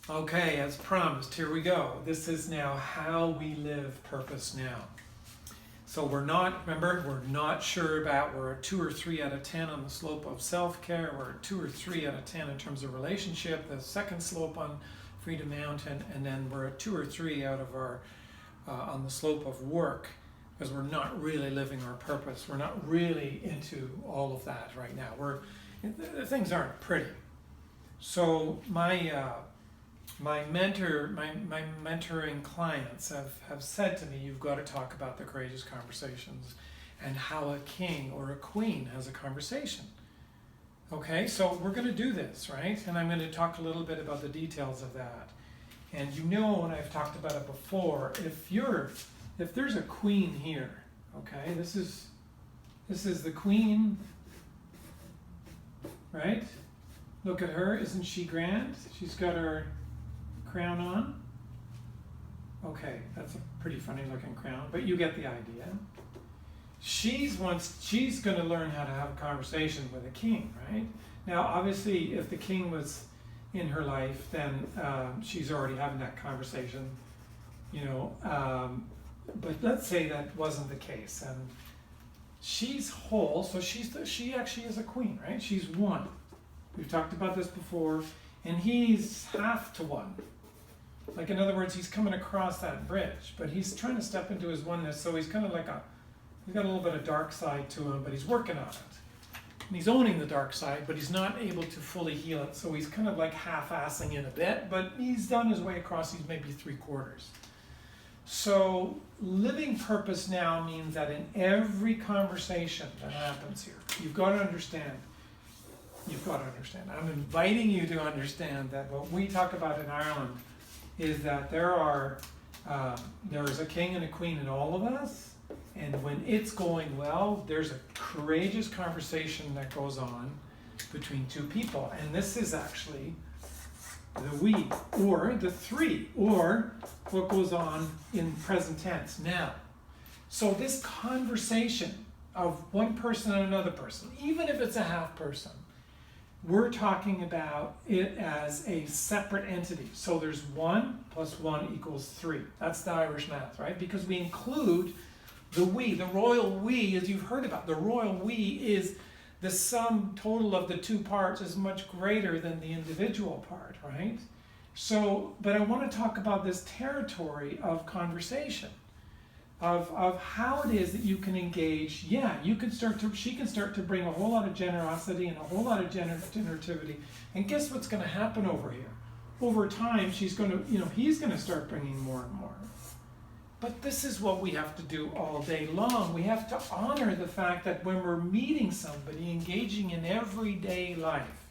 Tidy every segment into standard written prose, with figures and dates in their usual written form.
Okay, as promised, here we go. This is now how we live purpose now. So remember, we're not sure about, we're a 2 or 3 out of 10 on the slope of self-care, we're a 2 or 3 out of 10 in terms of relationship, the second slope on Freedom Mountain, and then we're a 2 or 3 out of our, on the slope of work, because we're not really living our purpose. We're not really into all of that right now. Things aren't pretty. So my mentoring clients have said to me, you've got to talk about the courageous conversations and how a king or a queen has a conversation. Okay, so we're going to do this, right? And I'm going to talk a little bit about the details of that. And you know, and I've talked about it before, if there's a queen here, okay, this is the queen, right? Look at her, isn't she grand? She's got her crown on. Okay, that's a pretty funny looking crown, but you get the idea. She's going to learn how to have a conversation with a king, right? Now, obviously, if the king was in her life, then she's already having that conversation, you know. But let's say that wasn't the case, and she's whole, so she actually is a queen, right? She's one. We've talked about this before, and he's half to one. Like, in other words, he's coming across that bridge, but he's trying to step into his oneness, so he's kind of like he's got a little bit of dark side to him, but he's working on it. And he's owning the dark side, but he's not able to fully heal it, so he's kind of like half-assing it a bit, but he's done his way across, he's maybe 3/4. So living purpose now means that in every conversation that happens here, you've got to understand, I'm inviting you to understand that what we talk about in Ireland is that there's a king and a queen in all of us, and when it's going well, there's a courageous conversation that goes on between two people, and this is actually the we, or the three, or what goes on in present tense now. So this conversation of one person and another person, even if it's a half person, we're talking about it as a separate entity. So there's 1 + 1 = 3. That's the Irish math, right? Because we include the we, the royal we, as you've heard about. The royal we is the sum total of the two parts is much greater than the individual part, right? So, but I want to talk about this territory of conversation, of how it is that you can engage. Yeah, she can start to bring a whole lot of generosity and a whole lot of generativity. And guess what's going to happen over here? Over time, he's going to start bringing more and more. But this is what we have to do all day long. We have to honor the fact that when we're meeting somebody, engaging in everyday life,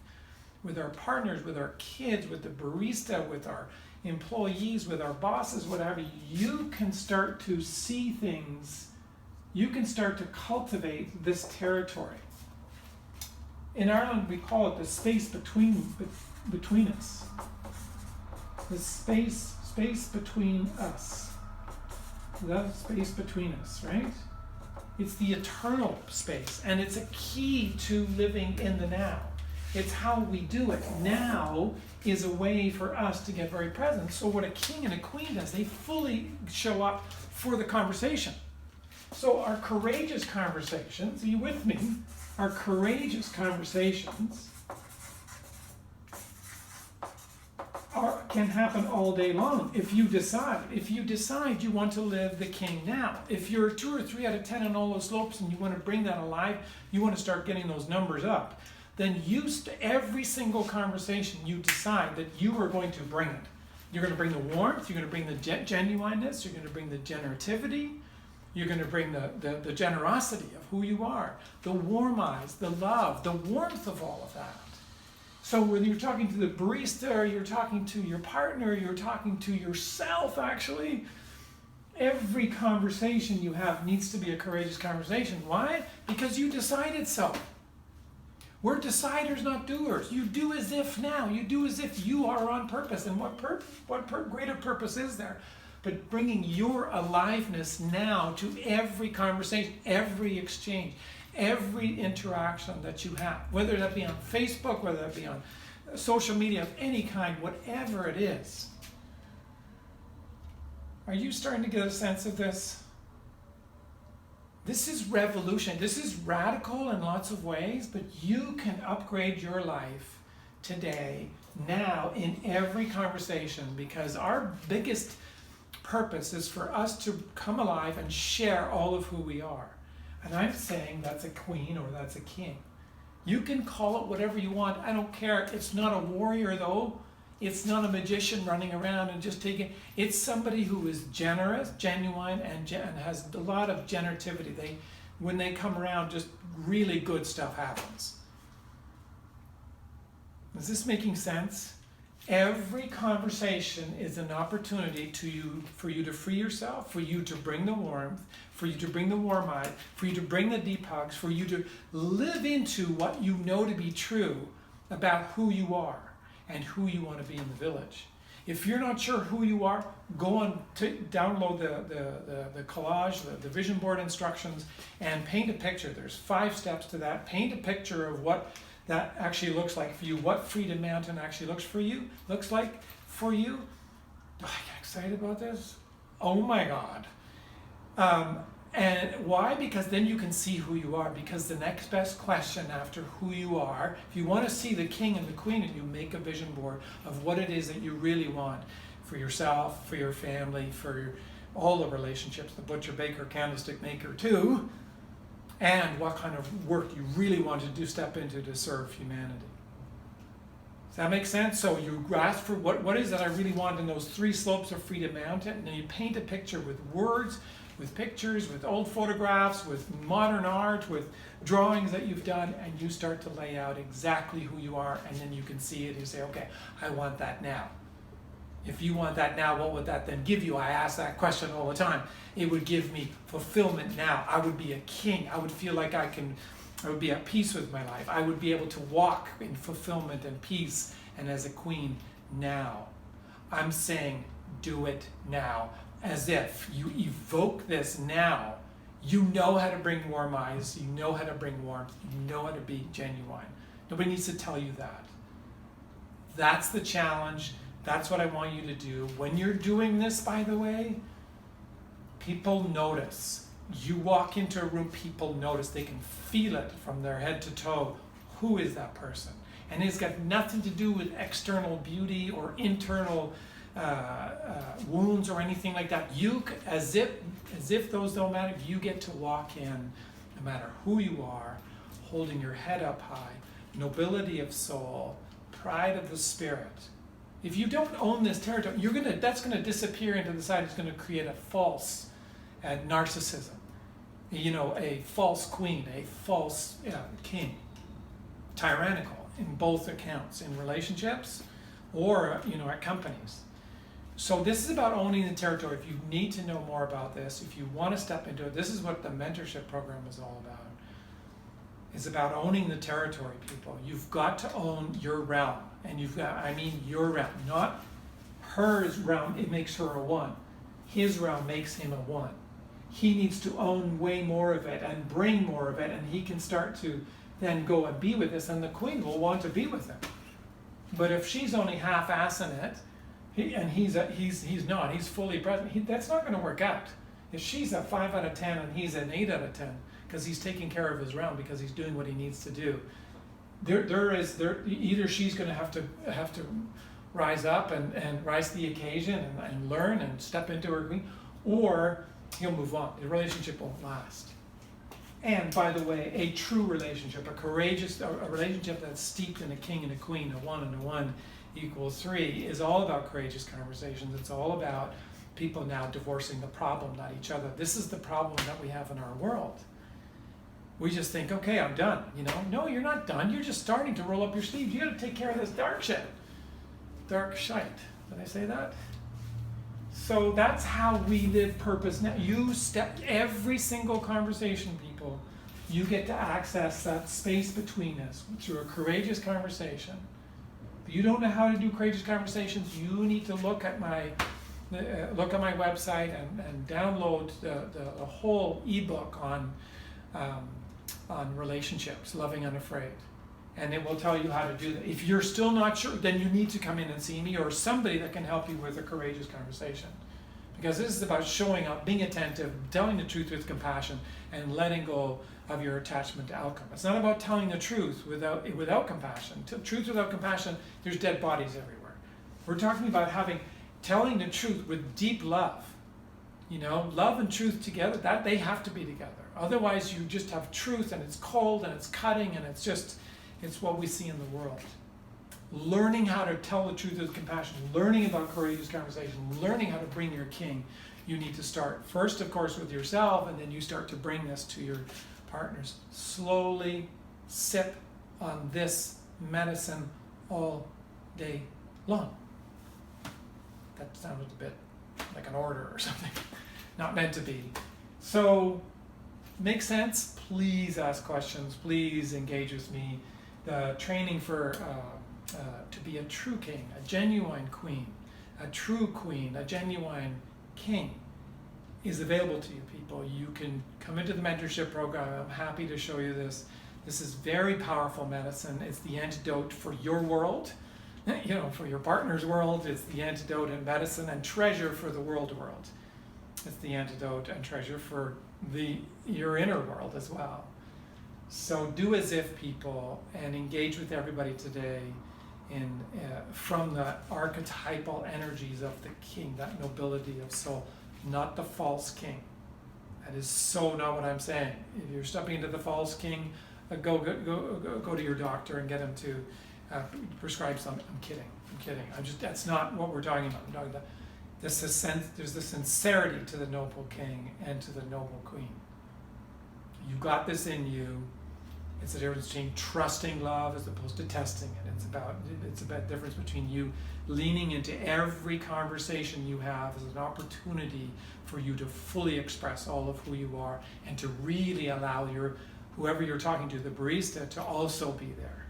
with our partners, with our kids, with the barista, with our employees, with our bosses, whatever, you can start to see things, you can start to cultivate this territory. In Ireland, we call it the space between us. The space between us. The space between us, right? It's the eternal space, and it's a key to living in the now. It's how we do it. Now is a way for us to get very present. So what a king and a queen does, they fully show up for the conversation. So our courageous conversations, are you with me? Our courageous conversations can happen all day long if you decide. If you decide you want to live the king now. If you're 2 or 3 out of 10 on all those slopes and you want to bring that alive, you want to start getting those numbers up, then every single conversation you decide that you are going to bring it. You're going to bring the warmth, you're going to bring the genuineness, you're going to bring the generativity, you're going to bring the generosity of who you are, the warm eyes, the love, the warmth of all of that. So whether you're talking to the barista, or you're talking to your partner, you're talking to yourself, actually, every conversation you have needs to be a courageous conversation. Why? Because you decided so. We're deciders, not doers. You do as if now. You do as if you are on purpose. And what greater purpose is there but bringing your aliveness now to every conversation, every exchange, every interaction that you have, whether that be on Facebook, whether that be on social media of any kind, whatever it is. Are you starting to get a sense of this? This is revolution. This is radical in lots of ways, but you can upgrade your life today, now, in every conversation, because our biggest purpose is for us to come alive and share all of who we are. And I'm saying that's a queen or that's a king. You can call it whatever you want. I don't care. It's not a warrior, though. It's not a magician running around and just taking. It's somebody who is generous, genuine, and has a lot of generativity. When they come around, just really good stuff happens. Is this making sense? Every conversation is an opportunity for you to free yourself, for you to bring the warmth, for you to bring the warm eye, for you to bring the deep hugs, for you to live into what you know to be true about who you are and who you want to be in the village. If you're not sure who you are, go on to download the collage, the vision board instructions, and paint a picture. There's 5 steps to that. Paint a picture of what that actually looks like for you, what Freedom Mountain actually looks like for you. Do I get excited about this? Oh my God. And why? Because then you can see who you are, because the next best question after who you are, if you want to see the king and the queen, and you make a vision board of what it is that you really want for yourself, for your family, for all the relationships, the butcher, baker, candlestick maker too, and what kind of work you really want to do, step into to serve humanity. Does that make sense? So you grasp for what is it I really want in those 3 slopes of Freedom Mountain, and then you paint a picture with words, with pictures, with old photographs, with modern art, with drawings that you've done, and you start to lay out exactly who you are, and then you can see it. You say, okay, I want that now. If you want that now, what would that then give you? I ask that question all the time. It would give me fulfillment now. I would be a king. I would feel like I would be at peace with my life. I would be able to walk in fulfillment and peace and as a queen now. I'm saying do it now. As if you evoke this now, you know how to bring warm eyes, you know how to bring warmth, you know how to be genuine. Nobody needs to tell you that. That's the challenge. That's what I want you to do. When you're doing this, by the way, people notice. You walk into a room, people notice. They can feel it from their head to toe. Who is that person? And it's got nothing to do with external beauty or internal wounds or anything like that. You, as if those don't matter, you get to walk in, no matter who you are, holding your head up high, nobility of soul, pride of the spirit. If you don't own this territory, that's gonna disappear into the side. It's gonna create a false narcissism, a false queen, a false king, tyrannical in both accounts, in relationships or at companies. So this is about owning the territory. If you need to know more about this, if you want to step into it, this is what the mentorship program is all about. It's about owning the territory, people. You've got to own your realm. And your realm, not hers realm. It makes her a 1. His realm makes him a 1. He needs to own way more of it and bring more of it, and he can start to then go and be with this, and the queen will want to be with him. But if she's only half-assing it, he's not, he's fully present, that's not going to work out. If she's a 5 out of 10 and he's an 8 out of 10, because he's taking care of his realm, because he's doing what he needs to do, either she's going to have to rise up and rise to the occasion and learn and step into her queen, or he'll move on. The relationship won't last. And by the way, a true relationship, a relationship that's steeped in a king and a queen, a 1 and a 1 equals 3, is all about courageous conversations. It's all about people now divorcing the problem, not each other. This is the problem that we have in our world. We just think, okay, I'm done. No, you're not done. You're just starting to roll up your sleeves. You got to take care of this dark shit. Dark shite. Did I say that? So that's how we live purpose. Now, every single conversation, people, you get to access that space between us through a courageous conversation. If you don't know how to do courageous conversations, you need to look at my website and download the whole ebook on relationships, Loving Unafraid. and it will tell you how to do that. If you're still not sure, then you need to come in and see me or somebody that can help you with a courageous conversation. Because this is about showing up, being attentive, telling the truth with compassion, and letting go of your attachment to outcome. It's not about telling the truth without compassion. Truth without compassion, there's dead bodies everywhere. We're talking about telling the truth with deep love. You know, love and truth together, that they have to be together. Otherwise you just have truth and it's cold and it's cutting and it's what we see in the world. Learning how to tell the truth with compassion, learning about courageous conversation, learning how to bring your king, you need to start first, of course, with yourself, and then you start to bring this to your partners. Slowly sip on this medicine all day long. That sounded a bit like an order or something. Not meant to be. So, makes sense? Please ask questions. Please engage with me. The training for to be a true king, a genuine queen, a true queen, a genuine king is available to you people. You can come into the mentorship program. I'm happy to show you this. This is very powerful medicine. It's the antidote for your world, you know, for your partner's world. It's the antidote and medicine and treasure for the world. It's the antidote and treasure for your inner world as well. So do as if, people, and engage with everybody today from the archetypal energies of the king, that nobility of soul, not the false king. That is so not what I'm saying. If you're stepping into the false king, go to your doctor and get him to prescribe some. I'm kidding. That's not what we're talking about. I'm talking about there's the sincerity to the noble king and to the noble queen. You got this in you. It's the difference between trusting love as opposed to testing it. It's about the difference between you leaning into every conversation you have as an opportunity for you to fully express all of who you are and to really allow whoever you're talking to, the barista, to also be there.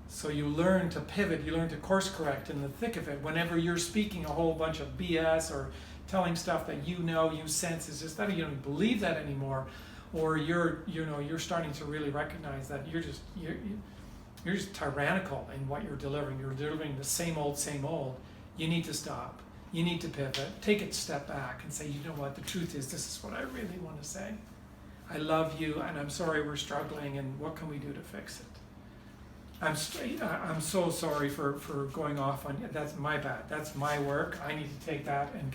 So you learn to pivot, you learn to course correct in the thick of it. Whenever you're speaking a whole bunch of BS or telling stuff that you sense is just that you don't believe that anymore, or you're starting to really recognize that you're just tyrannical in what you're delivering. You're delivering the same old. You need to stop. You need to pivot. Take a step back and say, you know what, the truth is, this is what I really want to say. I love you, and I'm sorry we're struggling, and what can we do to fix it? I'm so sorry for going off on you. That's my bad. That's my work. I need to take that and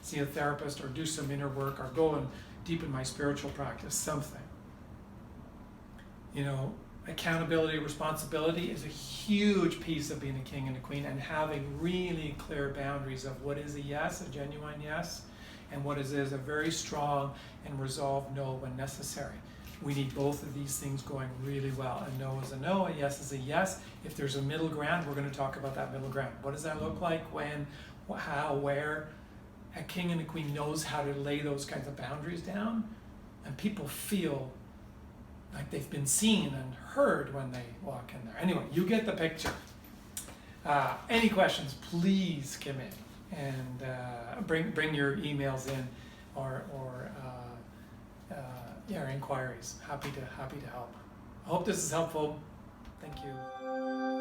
see a therapist or do some inner work or go and deepen my spiritual practice, something. You know, accountability, responsibility is a huge piece of being a king and a queen, and having really clear boundaries of what is a yes, a genuine yes, and what is a very strong and resolved no when necessary. We need both of these things going really well. A no is a no, a yes is a yes. If there's a middle ground, we're going to talk about that middle ground. What does that look like? When, how, where? A king and a queen knows how to lay those kinds of boundaries down, and people feel like they've been seen and heard when they walk in there. Anyway, you get the picture. Any questions, please come in and bring your emails in or inquiries. Happy to help. I hope this is helpful. Thank you.